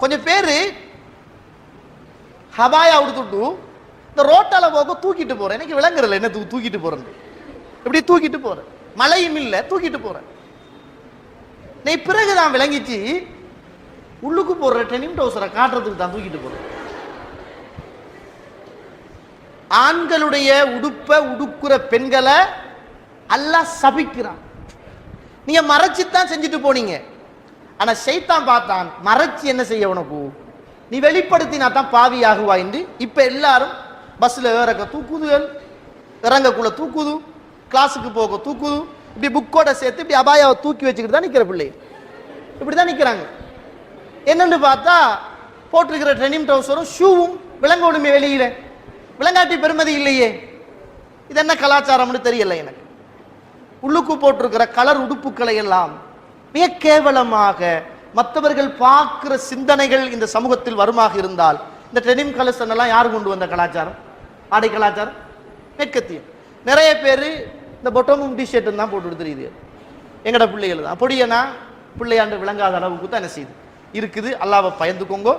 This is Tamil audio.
கொஞ்சம் பேரு ஹபாயா உடுத்துட்டு இந்த ரோட்டால போக தூக்கிட்டு போறேன். எனக்கு விளங்குறல என்ன தூக்கிட்டு போறேன், இப்படி தூக்கிட்டு போறேன், மழையும் இல்ல தூக்கிட்டு போறேன். நீ பிறகுதான் விளங்கிச்சு உள்ளுக்கு போடுற டெனிம் டவுசரை காட்டுறதுக்கு தான் தூக்கிட்டு போறேன். ஆண்களுடைய உடுப்பை உடுக்குற பெண்களை அல்லாஹ் சபிக்கிறான். நீங்க மறைச்சுத்தான் செஞ்சுட்டு போனீங்க. ஆனா ஷைத்தான் பார்த்தான், மறைச்சு என்ன செய்ய உனக்கு, நீ வெளிப்படுத்தினா தான் பாவி ஆகுவா என்று இப்ப எல்லாரும் பஸ்ல ஏறக்க தூக்குதுகள், இறங்கக்குள்ள தூக்குது, கிளாஸுக்கு போக தூக்குது, இப்படி புக்கோட சேர்த்து இப்படி அபாயாவை தூக்கி வச்சுக்கிட்டு தான் நிக்கிற பிள்ளை இப்படிதான் நிக்கிறாங்க. என்னன்னு பார்த்தா போட்டிருக்கிற டெனிம் ட்ரவுசரும் ஷூவும் விளங்கணுமே, வெளியில விளங்காட்டி பெருமதி இல்லையே. இது என்ன கலாச்சாரம்னு தெரியல எனக்கு. உள்ளுக்கு போட்டிருக்கிற கலர் உடுப்புகளை எல்லாம் மிக கேவலமாக மற்றவர்கள் பார்க்கிற சிந்தனைகள் இந்த சமூகத்தில் வருமாக இருந்தால் இந்த டெனிம் கலெக்ஷன் எல்லாம் யார் கொண்டு வந்த கலாச்சாரம்? ஆடை கலாச்சாரம் மேற்கத்தியம். நிறைய பேர் இந்த பொட்டமும் டிஷர்ட்டும் தான் போட்டு தெரியுது. எங்கட பிள்ளைகள் தான் அப்படியேனா பிள்ளையாண்டு விளங்காத அளவுக்கு தான் என்ன செய்யுது இருக்குது. அல்லாஹ்வை பயந்துக்கோங்க.